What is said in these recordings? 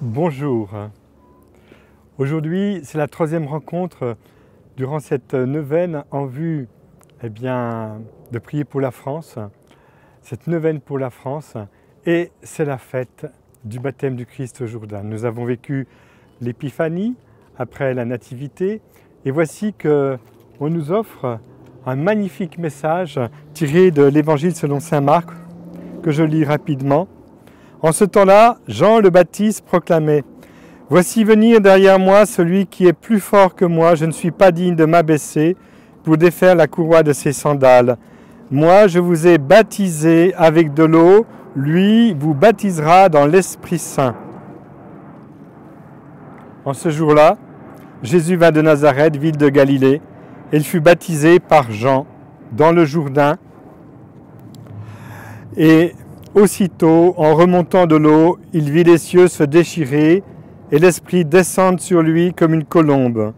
Bonjour. Aujourd'hui, c'est la troisième rencontre durant cette neuvaine en vue de prier pour la France. Cette neuvaine pour la France, et c'est la fête du baptême du Christ au Jourdain. Nous avons vécu l'épiphanie après la nativité, et voici qu'on nous offre un magnifique message tiré de l'évangile selon saint Marc, que je lis rapidement. En ce temps-là, Jean le Baptiste proclamait « Voici venir derrière moi celui qui est plus fort que moi, je ne suis pas digne de m'abaisser pour défaire la courroie de ses sandales. Moi, je vous ai baptisé avec de l'eau, lui vous baptisera dans l'Esprit Saint. » En ce jour-là, Jésus vint de Nazareth, ville de Galilée, et il fut baptisé par Jean dans le Jourdain. Et aussitôt, en remontant de l'eau, il vit les cieux se déchirer et l'Esprit descendre sur lui comme une colombe.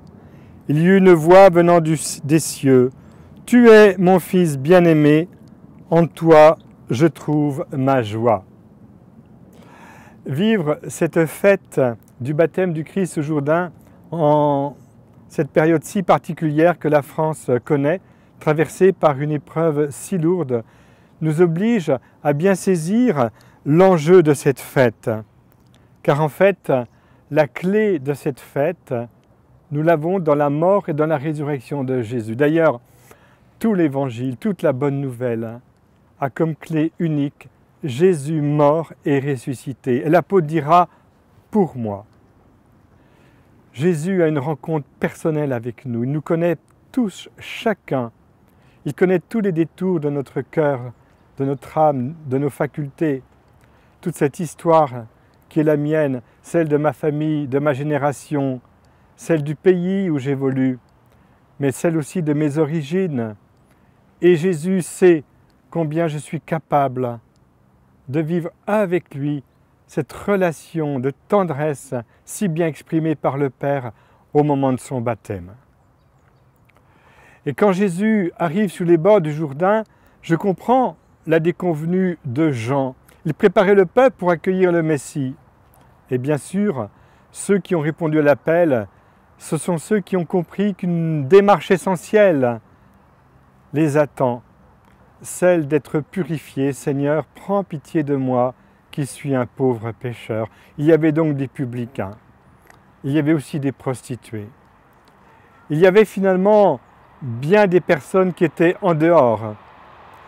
Il y eut une voix venant des cieux. « Tu es mon Fils bien-aimé, en toi je trouve ma joie. » Vivre cette fête du baptême du Christ au Jourdain en cette période si particulière que la France connaît, traversée par une épreuve si lourde, nous oblige à bien saisir l'enjeu de cette fête. Car en fait, la clé de cette fête, nous l'avons dans la mort et dans la résurrection de Jésus. D'ailleurs, tout l'Évangile, toute la bonne nouvelle a comme clé unique Jésus mort et ressuscité. Et l'apôtre dira « pour moi ». Jésus a une rencontre personnelle avec nous. Il nous connaît tous, chacun. Il connaît tous les détours de notre cœur, de notre âme, de nos facultés. Toute cette histoire qui est la mienne, celle de ma famille, de ma génération, celle du pays où j'évolue, mais celle aussi de mes origines. Et Jésus sait combien je suis capable de vivre avec lui cette relation de tendresse si bien exprimée par le Père au moment de son baptême. Et quand Jésus arrive sur les bords du Jourdain, je comprends la déconvenue de Jean. Il préparait le peuple pour accueillir le Messie. Et bien sûr, ceux qui ont répondu à l'appel, ce sont ceux qui ont compris qu'une démarche essentielle les attend, celle d'être purifiés. « Seigneur, prends pitié de moi, qui suis un pauvre pécheur. » Il y avait donc des publicains. Il y avait aussi des prostituées. Il y avait finalement bien des personnes qui étaient en dehors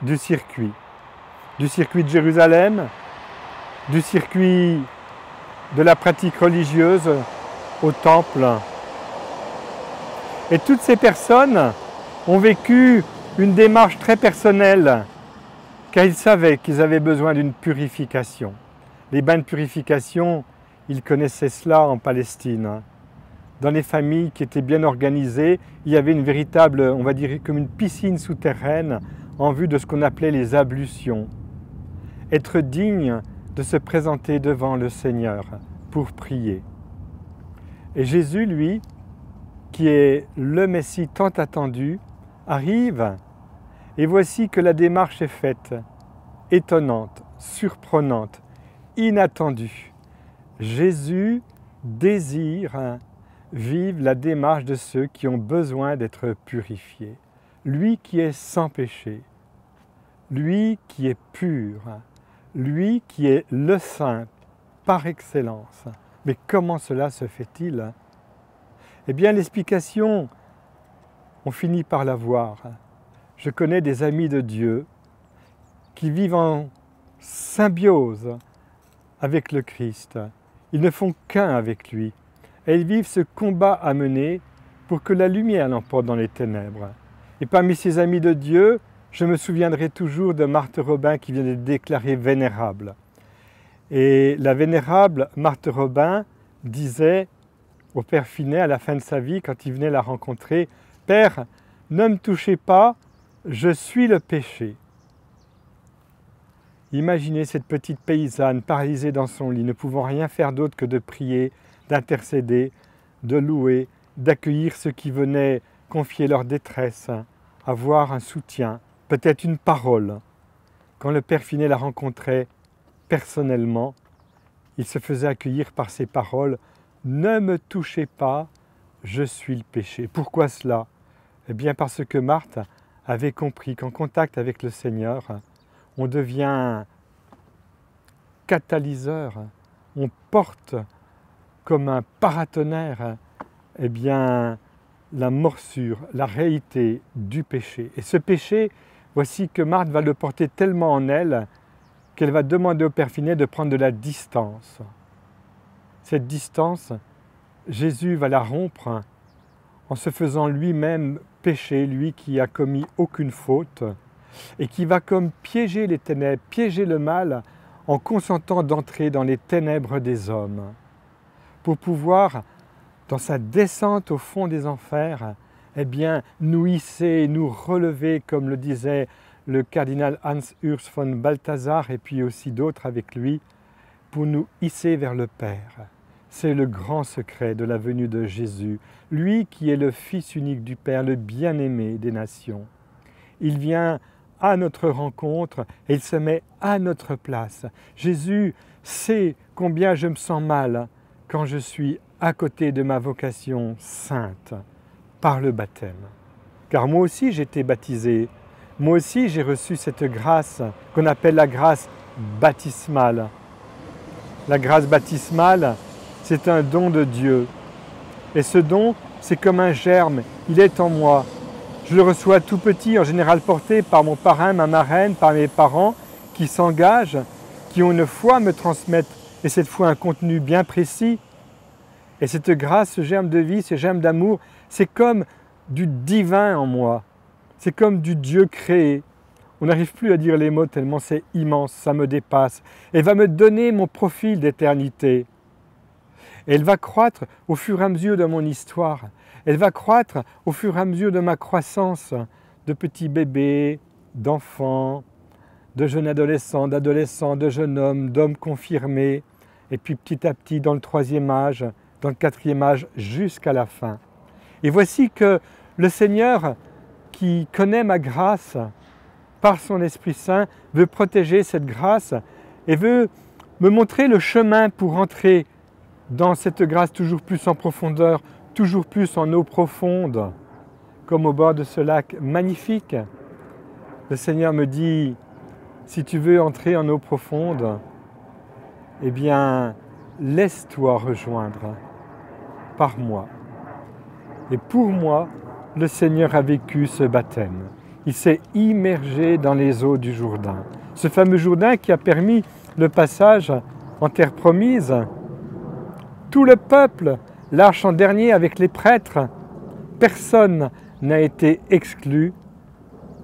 du circuit de Jérusalem, du circuit de la pratique religieuse au temple. Et toutes ces personnes ont vécu une démarche très personnelle, car ils savaient qu'ils avaient besoin d'une purification. Les bains de purification, ils connaissaient cela en Palestine. Dans les familles qui étaient bien organisées, il y avait une véritable, on va dire, comme une piscine souterraine en vue de ce qu'on appelait les ablutions. Être digne de se présenter devant le Seigneur pour prier. Et Jésus, lui, qui est le Messie tant attendu, arrive, et voici que la démarche est faite, étonnante, surprenante, inattendue. Jésus désire vivre la démarche de ceux qui ont besoin d'être purifiés. Lui qui est sans péché, lui qui est pur, lui qui est le saint par excellence. Mais comment cela se fait-il? Eh bien, l'explication, on finit par la voir. Je connais des amis de Dieu qui vivent en symbiose avec le Christ. Ils ne font qu'un avec lui. Et ils vivent ce combat à mener pour que la lumière l'emporte dans les ténèbres. Et parmi ces amis de Dieu, je me souviendrai toujours de Marthe Robin qui vient d'être déclarée vénérable. Et la vénérable Marthe Robin disait au Père Finet à la fin de sa vie, quand il venait la rencontrer, « Père, ne me touchez pas, je suis le péché. » Imaginez cette petite paysanne paralysée dans son lit, ne pouvant rien faire d'autre que de prier, d'intercéder, de louer, d'accueillir ceux qui venaient confier leur détresse, avoir un soutien, peut-être une parole. Quand le Père Finet la rencontrait personnellement, il se faisait accueillir par ces paroles « Ne me touchez pas, je suis le péché ». Pourquoi cela? Eh bien parce que Marthe avait compris qu'en contact avec le Seigneur, on devient catalyseur, on porte comme un paratonnerre eh bien, la morsure, la réalité du péché. Et ce péché, voici que Marthe va le porter tellement en elle qu'elle va demander au Père Finet de prendre de la distance. Cette distance, Jésus va la rompre en se faisant lui-même péché, lui qui a commis aucune faute, et qui va comme piéger les ténèbres, piéger le mal, en consentant d'entrer dans les ténèbres des hommes, pour pouvoir, dans sa descente au fond des enfers, eh bien, nous hisser, nous relever, comme le disait le cardinal Hans Urs von Balthasar, et puis aussi d'autres avec lui, pour nous hisser vers le Père. C'est le grand secret de la venue de Jésus, lui qui est le Fils unique du Père, le bien-aimé des nations. Il vient à notre rencontre et il se met à notre place. Jésus sait combien je me sens mal quand je suis à côté de ma vocation sainte par le baptême. Car moi aussi j'ai été baptisé, moi aussi j'ai reçu cette grâce qu'on appelle la grâce baptismale. La grâce baptismale, c'est un don de Dieu. Et ce don, c'est comme un germe, il est en moi. Je le reçois tout petit, en général porté par mon parrain, ma marraine, par mes parents, qui s'engagent, qui ont une foi à me transmettre, et cette foi un contenu bien précis. Et cette grâce, ce germe de vie, ce germe d'amour, c'est comme du divin en moi. C'est comme du Dieu créé. On n'arrive plus à dire les mots tellement c'est immense, ça me dépasse. Elle va me donner mon profil d'éternité. Et elle va croître au fur et à mesure de mon histoire. Elle va croître au fur et à mesure de ma croissance de petit bébé, d'enfant, de jeune adolescent, d'adolescent, de jeune homme, d'homme confirmé, et puis petit à petit dans le 3e âge, dans le 4e âge, jusqu'à la fin. Et voici que le Seigneur, qui connaît ma grâce, par son Esprit Saint, veut protéger cette grâce et veut me montrer le chemin pour entrer dans cette grâce toujours plus en profondeur, toujours plus en eau profonde, comme au bord de ce lac magnifique. Le Seigneur me dit, si tu veux entrer en eau profonde, eh bien, laisse-toi rejoindre par moi. Et pour moi, le Seigneur a vécu ce baptême. Il s'est immergé dans les eaux du Jourdain. Ce fameux Jourdain qui a permis le passage en terre promise. Tout le peuple, l'arche en dernier avec les prêtres, personne n'a été exclu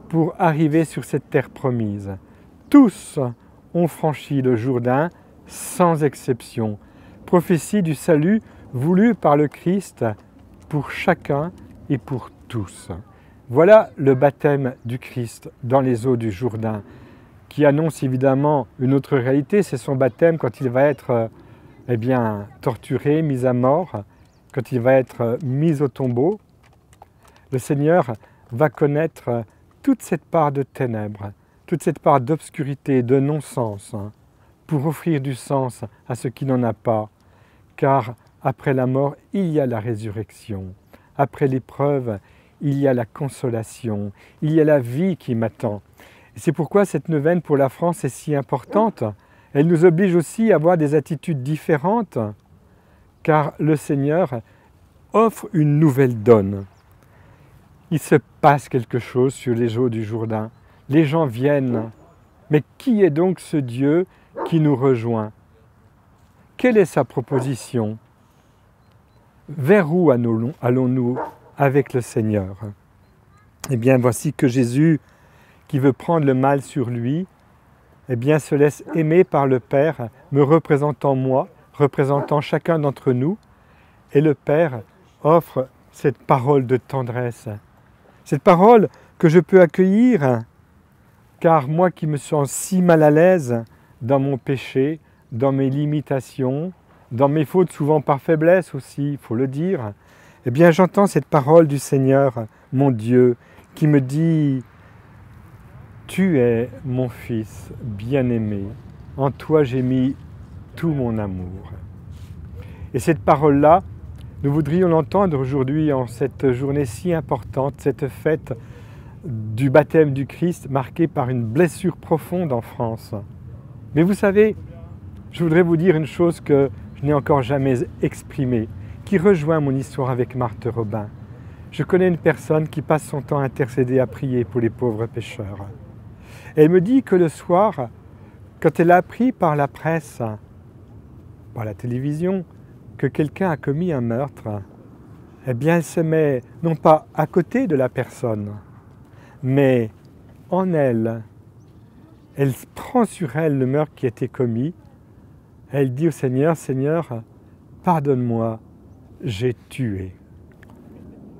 pour arriver sur cette terre promise. Tous ont franchi le Jourdain sans exception. Prophétie du salut voulu par le Christ pour chacun et pour tous. Voilà le baptême du Christ dans les eaux du Jourdain, qui annonce évidemment une autre réalité, c'est son baptême quand il va être torturé, mis à mort, quand il va être mis au tombeau. Le Seigneur va connaître toute cette part de ténèbres, toute cette part d'obscurité, de non-sens, pour offrir du sens à ce qui n'en a pas, car après la mort, il y a la résurrection. Après l'épreuve, il y a la consolation, il y a la vie qui m'attend. Et c'est pourquoi cette neuvaine pour la France est si importante. Elle nous oblige aussi à avoir des attitudes différentes, car le Seigneur offre une nouvelle donne. Il se passe quelque chose sur les eaux du Jourdain. Les gens viennent. Mais qui est donc ce Dieu qui nous rejoint? Quelle est sa proposition? Vers où allons-nous avec le Seigneur? Eh bien, voici que Jésus, qui veut prendre le mal sur lui, eh bien, se laisse aimer par le Père, me représentant moi, représentant chacun d'entre nous. Et le Père offre cette parole de tendresse. Cette parole que je peux accueillir, car moi qui me sens si mal à l'aise dans mon péché, dans mes limitations, dans mes fautes, souvent par faiblesse aussi, il faut le dire, eh bien j'entends cette parole du Seigneur, mon Dieu, qui me dit « Tu es mon Fils bien-aimé, en toi j'ai mis tout mon amour. Et cette parole-là, nous voudrions l'entendre aujourd'hui en cette journée si importante, cette fête du baptême du Christ marquée par une blessure profonde en France. Mais vous savez, je voudrais vous dire une chose que je n'ai encore jamais exprimée, qui rejoint mon histoire avec Marthe Robin. Je connais une personne qui passe son temps à intercéder, à prier pour les pauvres pécheurs. Elle me dit que le soir, quand elle a appris par la presse, par la télévision, que quelqu'un a commis un meurtre, eh bien elle se met non pas à côté de la personne, mais en elle. Elle prend sur elle le meurtre qui a été commis. Elle dit au Seigneur, « Seigneur, pardonne-moi, j'ai tué. »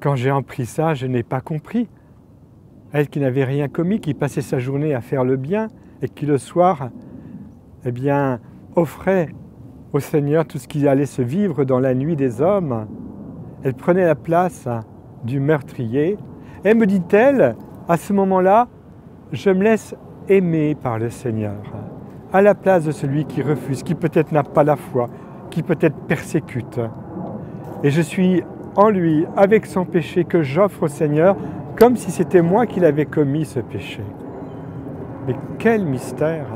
Quand j'ai appris ça, je n'ai pas compris. Elle qui n'avait rien commis, qui passait sa journée à faire le bien et qui le soir, eh bien, offrait au Seigneur tout ce qui allait se vivre dans la nuit des hommes. Elle prenait la place du meurtrier. Et me dit-elle, à ce moment-là, je me laisse aimer par le Seigneur, à la place de celui qui refuse, qui peut-être n'a pas la foi, qui peut-être persécute. Et je suis en lui, avec son péché que j'offre au Seigneur, comme si c'était moi qui l'avais commis ce péché. Mais quel mystère!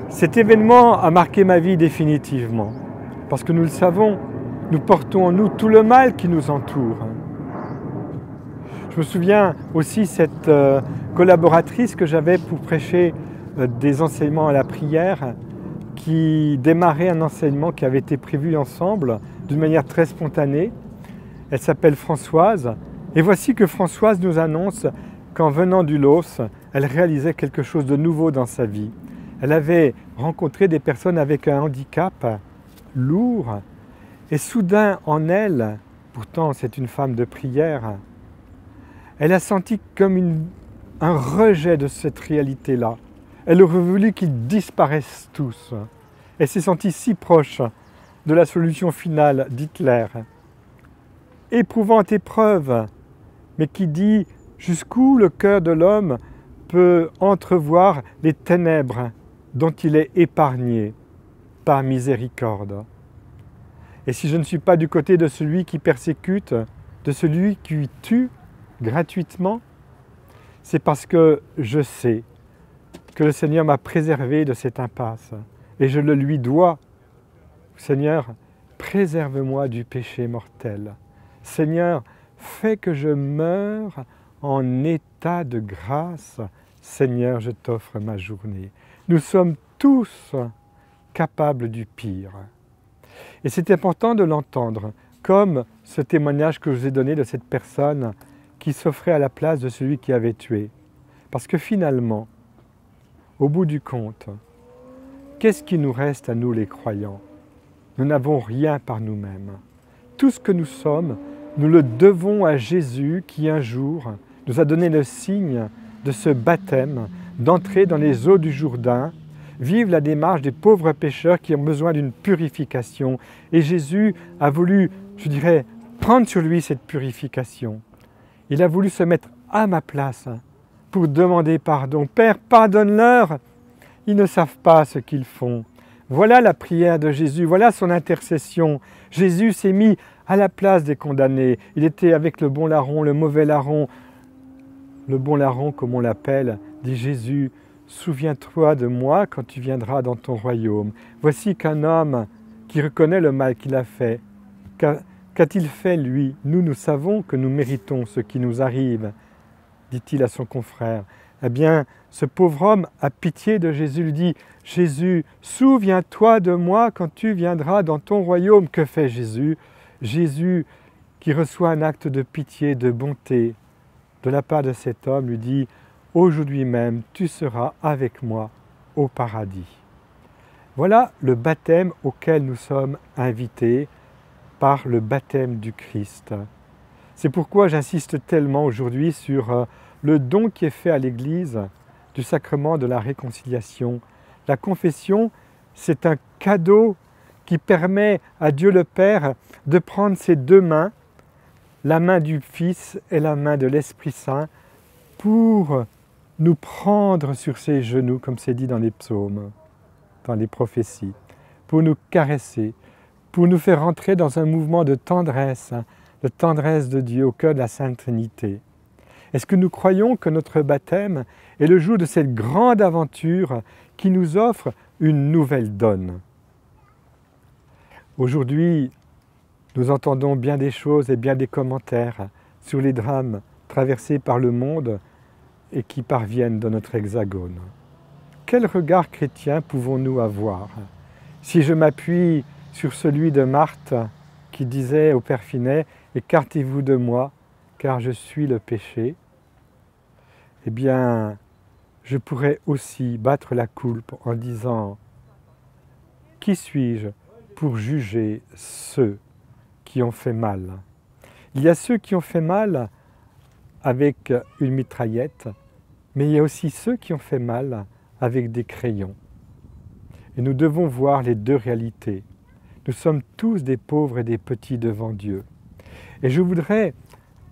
Cet événement a marqué ma vie définitivement, parce que nous le savons, nous portons en nous tout le mal qui nous entoure. Je me souviens aussi cette collaboratrice que j'avais pour prêcher des enseignements à la prière, qui démarrait un enseignement qui avait été prévu ensemble d'une manière très spontanée. Elle s'appelle Françoise, et voici que Françoise nous annonce qu'en venant du LOS, elle réalisait quelque chose de nouveau dans sa vie. Elle avait rencontré des personnes avec un handicap lourd, et soudain en elle, pourtant c'est une femme de prière, elle a senti comme un rejet de cette réalité-là. Elle aurait voulu qu'ils disparaissent tous. Elle s'est sentie si proche de la solution finale d'Hitler. Éprouvante épreuve, mais qui dit jusqu'où le cœur de l'homme peut entrevoir les ténèbres dont il est épargné par miséricorde. Et si je ne suis pas du côté de celui qui persécute, de celui qui tue gratuitement, c'est parce que je sais que le Seigneur m'a préservé de cette impasse. Et je le lui dois. Seigneur, préserve-moi du péché mortel. Seigneur, fais que je meure en état de grâce. Seigneur, je t'offre ma journée. Nous sommes tous capables du pire. Et c'est important de l'entendre, comme ce témoignage que je vous ai donné de cette personne qui s'offrait à la place de celui qui avait tué. Parce que finalement, au bout du compte, qu'est-ce qui nous reste à nous les croyants? Nous n'avons rien par nous-mêmes. Tout ce que nous sommes, nous le devons à Jésus qui un jour nous a donné le signe de ce baptême, d'entrer dans les eaux du Jourdain, vivre la démarche des pauvres pécheurs qui ont besoin d'une purification. Et Jésus a voulu, je dirais, prendre sur lui cette purification. Il a voulu se mettre à ma place pour demander pardon. Père, pardonne-leur, ils ne savent pas ce qu'ils font. Voilà la prière de Jésus, voilà son intercession. Jésus s'est mis à la place des condamnés. Il était avec le bon larron, le mauvais larron. Le bon larron, comme on l'appelle, dit Jésus, souviens-toi de moi quand tu viendras dans ton royaume. Voici qu'un homme qui reconnaît le mal qu'il a fait, qu'a-t-il fait lui? Nous savons que nous méritons ce qui nous arrive, dit-il à son confrère. Eh bien, ce pauvre homme a pitié de Jésus, lui dit, Jésus, souviens-toi de moi quand tu viendras dans ton royaume. Que fait Jésus? Jésus, qui reçoit un acte de pitié, de bonté de la part de cet homme, lui dit, aujourd'hui même, tu seras avec moi au paradis. Voilà le baptême auquel nous sommes invités par le baptême du Christ. C'est pourquoi j'insiste tellement aujourd'hui sur le don qui est fait à l'Église du sacrement de la réconciliation. La confession, c'est un cadeau qui permet à Dieu le Père de prendre ses deux mains, la main du Fils et la main de l'Esprit Saint, pour nous prendre sur ses genoux, comme c'est dit dans les psaumes. dans les prophéties, pour nous caresser, pour nous faire entrer dans un mouvement de tendresse de Dieu au cœur de la Sainte Trinité. Est-ce que nous croyons que notre baptême est le jour de cette grande aventure qui nous offre une nouvelle donne? Aujourd'hui, nous entendons bien des choses et bien des commentaires sur les drames traversés par le monde et qui parviennent dans notre hexagone. Quel regard chrétien pouvons-nous avoir? Si je m'appuie sur celui de Marthe qui disait au Père Finet « Écartez-vous de moi, car je suis le péché », eh bien, je pourrais aussi battre la coulpe en disant « Qui suis-je pour juger ceux qui ont fait mal ?» Il y a ceux qui ont fait mal avec une mitraillette, mais il y a aussi ceux qui ont fait mal avec des crayons. Et nous devons voir les deux réalités. Nous sommes tous des pauvres et des petits devant Dieu. Et je voudrais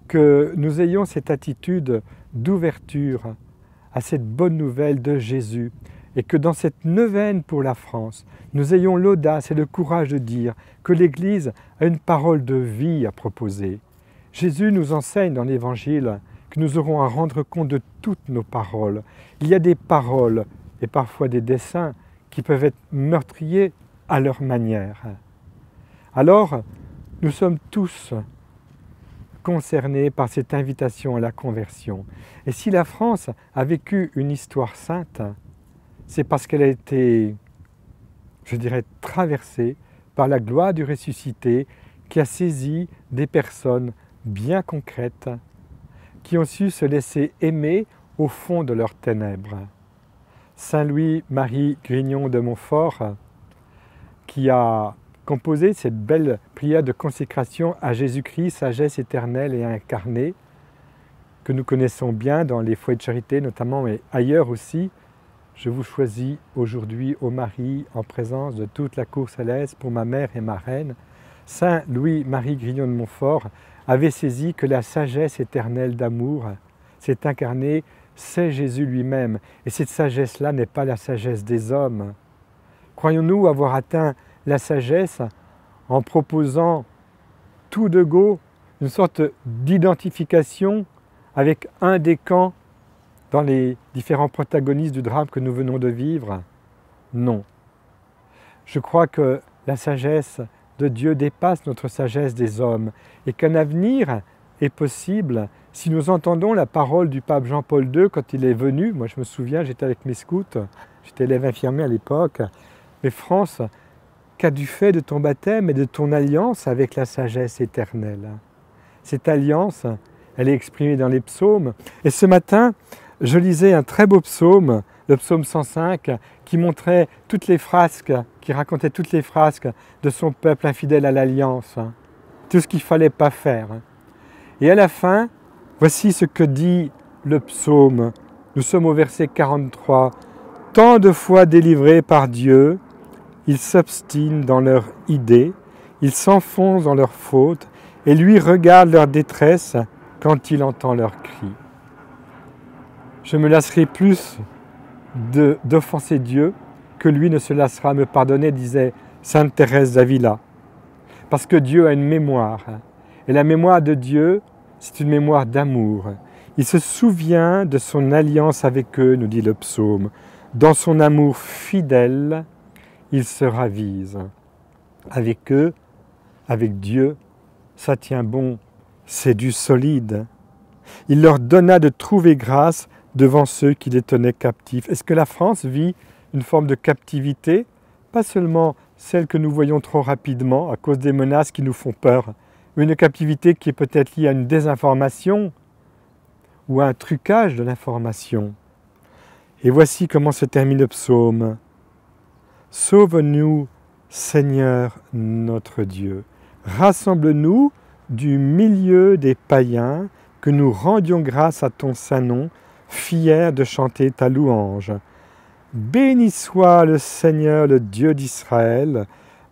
que nous ayons cette attitude d'ouverture à cette bonne nouvelle de Jésus et que dans cette neuvaine pour la France, nous ayons l'audace et le courage de dire que l'Église a une parole de vie à proposer. Jésus nous enseigne dans l'Évangile que nous aurons à rendre compte de toutes nos paroles. Il y a des paroles et parfois des desseins qui peuvent être meurtriers à leur manière. Alors, nous sommes tous concernés par cette invitation à la conversion. Et si la France a vécu une histoire sainte, c'est parce qu'elle a été, je dirais, traversée par la gloire du ressuscité qui a saisi des personnes bien concrètes qui ont su se laisser aimer au fond de leurs ténèbres. Saint Louis-Marie Grignon de Montfort, qui a composé cette belle prière de consécration à Jésus-Christ, sagesse éternelle et incarnée, que nous connaissons bien dans les foyers de charité notamment, mais ailleurs aussi. Je vous choisis aujourd'hui, ô Marie, en présence de toute la cour céleste, pour ma mère et ma reine. Saint Louis-Marie Grignon de Montfort avait saisi que la sagesse éternelle d'amour s'est incarnée, c'est Jésus lui-même. Et cette sagesse-là n'est pas la sagesse des hommes. Croyons-nous avoir atteint la sagesse en proposant tout de go une sorte d'identification avec un des camps dans les différents protagonistes du drame que nous venons de vivre? Non. Je crois que la sagesse de Dieu dépasse notre sagesse des hommes et qu'un avenir est possible si nous entendons la parole du pape Jean-Paul II quand il est venu. Moi je me souviens, j'étais avec mes scouts, j'étais élève infirmier à l'époque. Mais France, qu'as-tu fait de ton baptême et de ton alliance avec la sagesse éternelle? Cette alliance, elle est exprimée dans les psaumes. Et ce matin, je lisais un très beau psaume, le psaume 105, qui montrait toutes les frasques, qui racontait toutes les frasques de son peuple infidèle à l'alliance. Tout ce qu'il ne fallait pas faire. Et à la fin, voici ce que dit le psaume. Nous sommes au verset 43. « Tant de fois délivrés par Dieu, ils s'obstinent dans leur idée, ils s'enfoncent dans leurs fautes, et lui regarde leur détresse quand il entend leurs cris. » Je me lasserai plus d'offenser Dieu que lui ne se lassera à me pardonner, disait Sainte Thérèse d'Avila. Parce que Dieu a une mémoire. Et la mémoire de Dieu, c'est une mémoire d'amour. Il se souvient de son alliance avec eux, nous dit le psaume. Dans son amour fidèle, il se ravise. Avec eux, avec Dieu, ça tient bon, c'est du solide. Il leur donna de trouver grâce devant ceux qui les tenaient captifs. Est-ce que la France vit une forme de captivité? Pas seulement celle que nous voyons trop rapidement à cause des menaces qui nous font peur, mais une captivité qui est peut-être liée à une désinformation ou à un trucage de l'information. Et voici comment se termine le psaume. « Sauve-nous, Seigneur notre Dieu. Rassemble-nous du milieu des païens, que nous rendions grâce à ton saint nom, fiers de chanter ta louange. Béni soit le Seigneur, le Dieu d'Israël,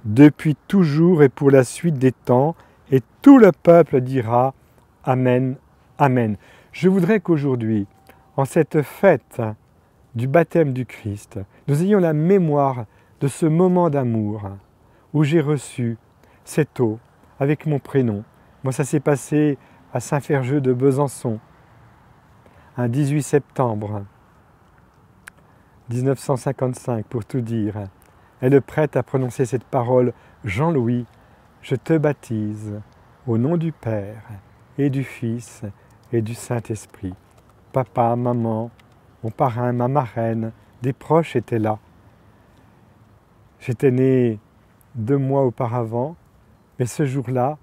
depuis toujours et pour la suite des temps, et tout le peuple dira Amen, Amen. » Je voudrais qu'aujourd'hui, en cette fête du baptême du Christ, nous ayons la mémoire de ce moment d'amour où j'ai reçu cette eau avec mon prénom. Moi, ça s'est passé à Saint-Ferjeux de Besançon, un 18 septembre 1955, pour tout dire. Elle est prête à prononcer cette parole. Jean-Louis, je te baptise au nom du Père et du Fils et du Saint-Esprit. Papa, maman, mon parrain, ma marraine, des proches étaient là. J'étais né 2 mois auparavant, mais ce jour-là,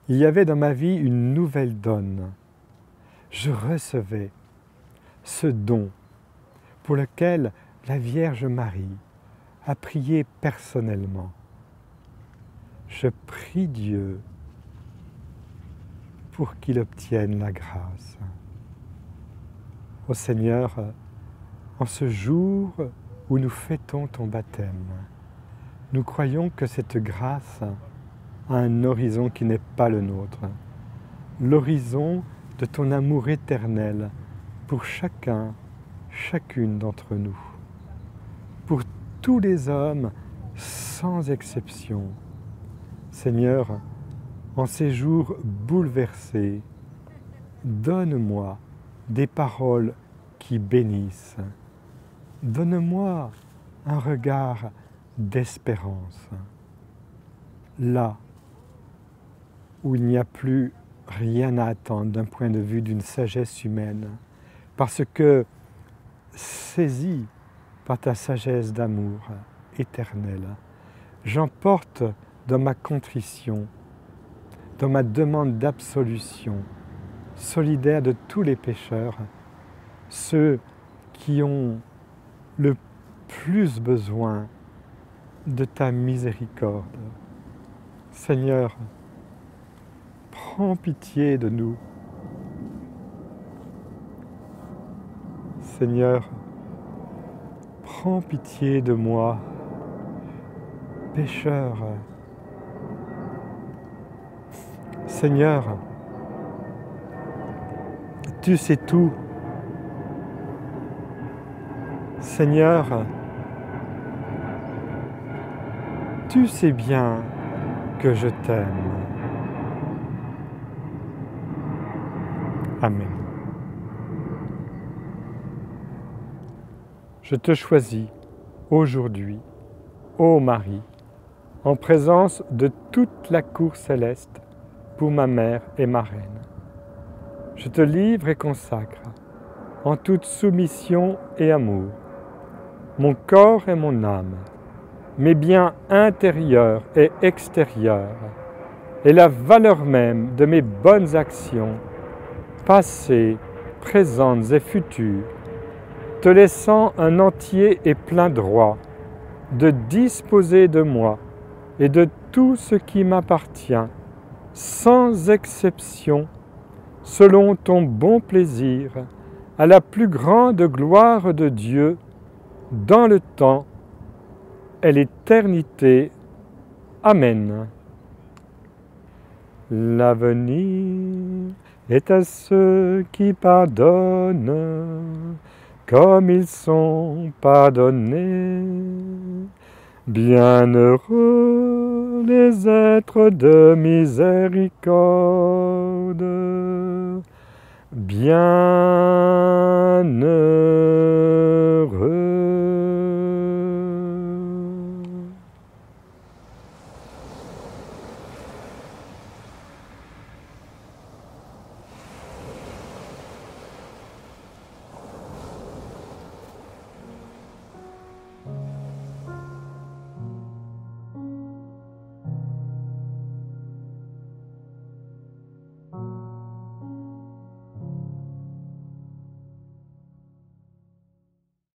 il y avait dans ma vie une nouvelle donne. Je recevais ce don pour lequel la Vierge Marie a prié personnellement. Je prie Dieu pour qu'il obtienne la grâce. Ô Seigneur, en ce jour où nous fêtons ton baptême, nous croyons que cette grâce a un horizon qui n'est pas le nôtre, l'horizon de ton amour éternel pour chacun, chacune d'entre nous, pour tous les hommes sans exception. Seigneur, en ces jours bouleversés, donne-moi des paroles qui bénissent. Donne-moi un regard d'espérance. Là où il n'y a plus rien à attendre d'un point de vue d'une sagesse humaine, parce que saisi par ta sagesse d'amour éternelle, j'emporte dans ma contrition, dans ma demande d'absolution, solidaire de tous les pécheurs, ceux qui ont le plus besoin de ta miséricorde. Seigneur, prends pitié de nous. Seigneur, prends pitié de moi, pécheur. Seigneur, tu sais tout. Seigneur, tu sais bien que je t'aime. Amen. Je te choisis aujourd'hui, ô Marie, en présence de toute la cour céleste, pour ma mère et ma reine. Je te livre et consacre, en toute soumission et amour, mon corps et mon âme, mes biens intérieurs et extérieurs, et la valeur même de mes bonnes actions, passées, présentes et futures, te laissant un entier et plein droit de disposer de moi et de tout ce qui m'appartient, sans exception, selon ton bon plaisir, à la plus grande gloire de Dieu, dans le temps et l'éternité. Amen. L'avenir est à ceux qui pardonnent, comme ils sont pardonnés. Bienheureux les êtres de miséricorde, bien